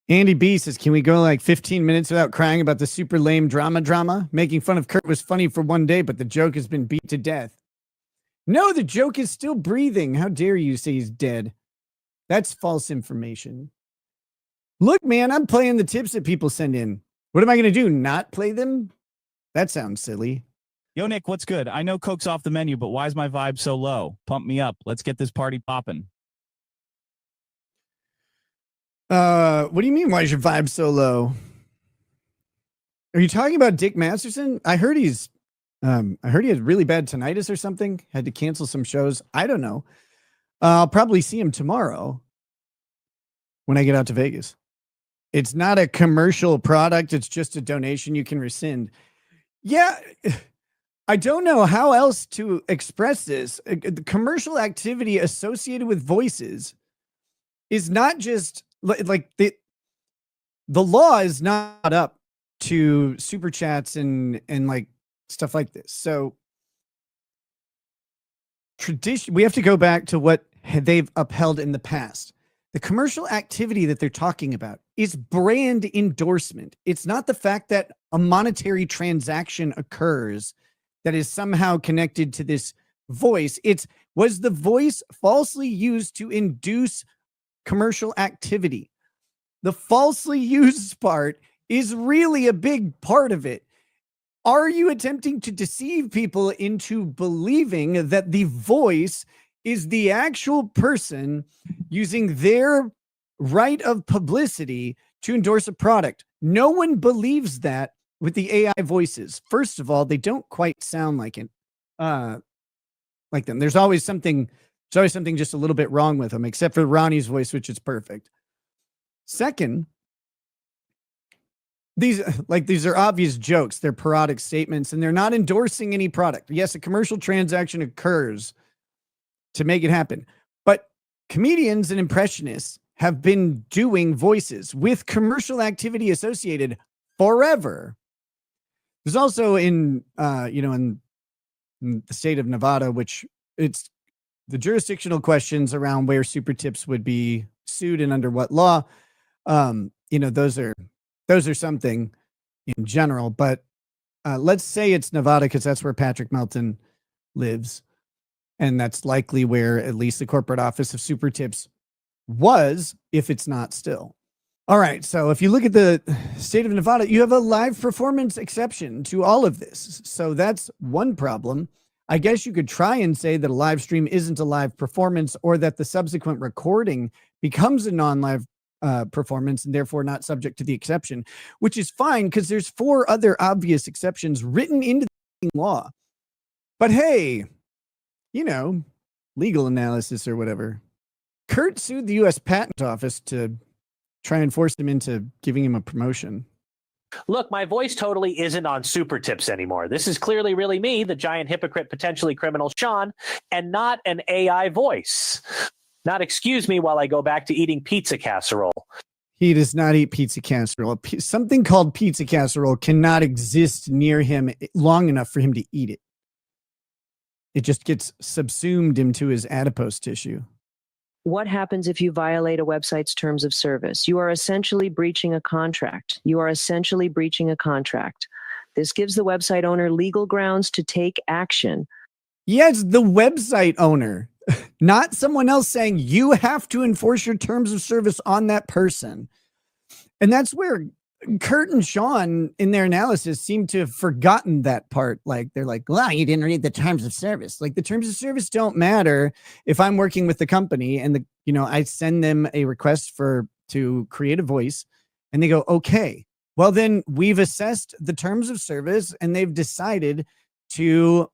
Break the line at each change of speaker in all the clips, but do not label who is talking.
Andy B says, can we go like 15 minutes without crying about the super lame drama? Making fun of Kurt was funny for one day, but the joke has been beat to death. No, the joke is still breathing. How dare you say he's dead? That's false information. Look, man, I'm playing the tips that people send in. What am I going to do? Not play them? That sounds silly.
Yo, Nick, what's good? I know Coke's off the menu, but why is my vibe so low? Pump me up. Let's get this party popping.
What do you mean? Why is your vibe so low? Are you talking about Dick Masterson? I heard he had really bad tinnitus or something. Had to cancel some shows. I don't know. I'll probably see him tomorrow when I get out to Vegas. It's not a commercial product. It's just a donation you can rescind. Yeah. I don't know how else to express this. The commercial activity associated with voices is not just like the law is not up to super chats and like stuff like this. So tradition, we have to go back to what they've upheld in the past. The commercial activity that they're talking about is brand endorsement. It's not the fact that a monetary transaction occurs that is somehow connected to this voice. Was the voice falsely used to induce commercial activity? The falsely used part is really a big part of it. Are you attempting to deceive people into believing that the voice is the actual person using their right of publicity to endorse a product? No one believes that with the AI voices. First of all, they don't quite sound like it, like them. There's always something just a little bit wrong with them, except for Ronnie's voice, which is perfect. Second, these are obvious jokes. They're parodic statements, and they're not endorsing any product. Yes, a commercial transaction occurs to make it happen, but comedians and impressionists have been doing voices with commercial activity associated forever. There's also in the state of Nevada, which it's the jurisdictional questions around where super tips would be sued and under what law. Those are something in general, but let's say it's Nevada because that's where Patrick Melton lives. And that's likely where at least the corporate office of super tips was, if it's not still. All right. So if you look at the state of Nevada, you have a live performance exception to all of this. So that's one problem. I guess you could try and say that a live stream isn't a live performance, or that the subsequent recording becomes a non-live performance and therefore not subject to the exception, which is fine because there's 4 other obvious exceptions written into the law. But hey, legal analysis or whatever. Kurt sued the U.S. Patent Office to try and force him into giving him a promotion.
Look, my voice totally isn't on super tips anymore. This is clearly really me, the giant hypocrite, potentially criminal Sean, and not an AI voice. Not excuse me while I go back to eating pizza casserole.
He does not eat pizza casserole. Something called pizza casserole cannot exist near him long enough for him to eat it. It just gets subsumed into his adipose tissue.
What happens if you violate a website's terms of service? You are essentially breaching a contract. This gives the website owner legal grounds to take action.
Yes, the website owner, not someone else saying you have to enforce your terms of service on that person. And that's where Kurt and Sean in their analysis seem to have forgotten that part. Like they're like, well, you didn't read the terms of service. Like the terms of service don't matter if I'm working with the company and I send them a request to create a voice and they go, okay, well then we've assessed the terms of service and they've decided to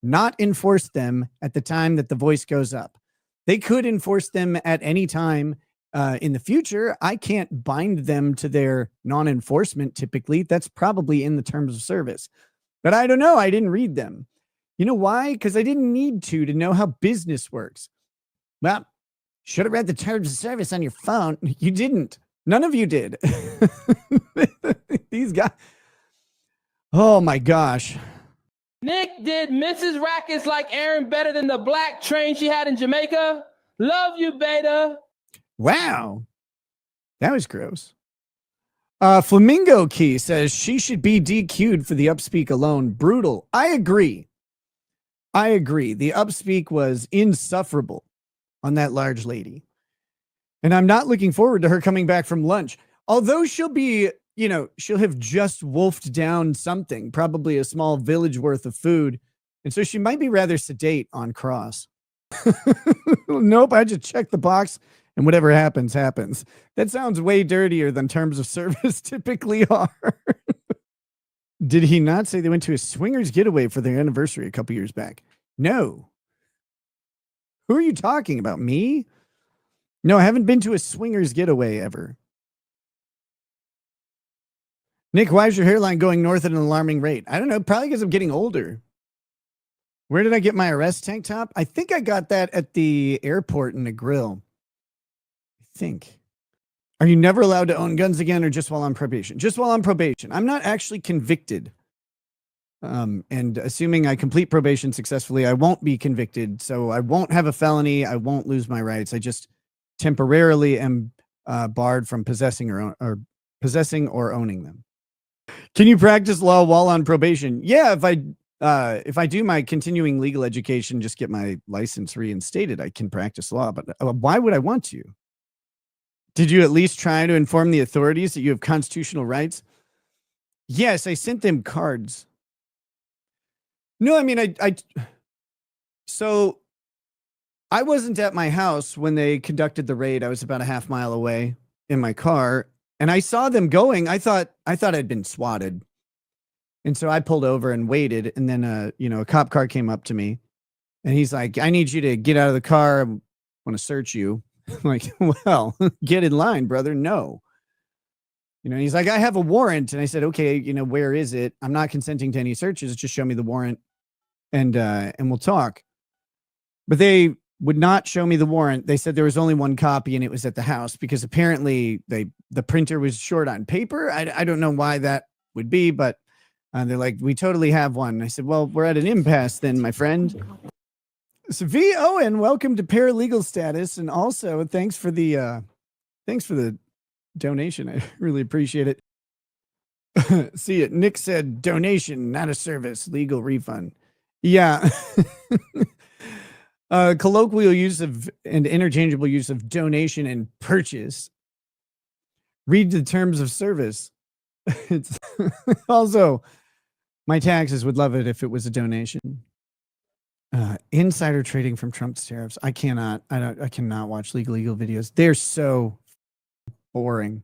not enforce them at the time that the voice goes up. They could enforce them at any time in the future. I can't bind them to their non-enforcement. Typically, that's probably in the terms of service, but I don't know. I didn't read them. You know why? Because I didn't need to know how business works. Well, should have read the terms of service on your phone. You didn't. None of you did. These guys. Oh my gosh.
Nick, did Mrs. Rackets like Aaron better than the black train she had in Jamaica? Love you, Beta.
Wow. That was gross. Flamingo Key says she should be DQ'd for the upspeak alone. Brutal. I agree. The upspeak was insufferable on that large lady. And I'm not looking forward to her coming back from lunch. Although she'll be, she'll have just wolfed down something, probably a small village worth of food. And so she might be rather sedate on cross. Nope, I just check the box and whatever happens, happens. That sounds way dirtier than terms of service typically are. Did he not say they went to a swingers getaway for their anniversary a couple years back? No. Who are you talking about? Me? No, I haven't been to a swingers getaway ever. Nick, why is your hairline going north at an alarming rate? I don't know. Probably because I'm getting older. Where did I get my arrest tank top? I think I got that at the airport in the grill. I think. Are you never allowed to own guns again or just while on probation? Just while on probation. I'm not actually convicted. And assuming I complete probation successfully, I won't be convicted. So I won't have a felony. I won't lose my rights. I just temporarily am barred from possessing or possessing or owning them. Can you practice law while on probation? Yeah, if I do my continuing legal education, just get my license reinstated, I can practice law. But why would I want to? Did you at least try to inform the authorities that you have constitutional rights? Yes, I sent them cards. No, I mean, so I wasn't at my house when they conducted the raid. I was about a half mile away in my car and I saw them going. I thought I'd been swatted. And so I pulled over and waited. And then, a cop car came up to me and he's like, I need you to get out of the car. I want to search you. I'm like, well, get in line, brother. No. He's like, I have a warrant. And I said, okay, where is it? I'm not consenting to any searches. Just show me the warrant and we'll talk. But they would not show me the warrant. They said there was only one copy and it was at the house because apparently the printer was short on paper. I don't know why that would be, but they're like, we totally have one. And I said, well, we're at an impasse then, my friend. So V. Owen, welcome to paralegal status. And also thanks for the donation. I really appreciate it. See it. Nick said donation, not a service, legal refund. Yeah. Colloquial use of and interchangeable use of donation and purchase. Read the terms of service. It's also my taxes would love it if it was a donation. Insider trading from Trump's tariffs. I cannot watch legal videos. They're so boring.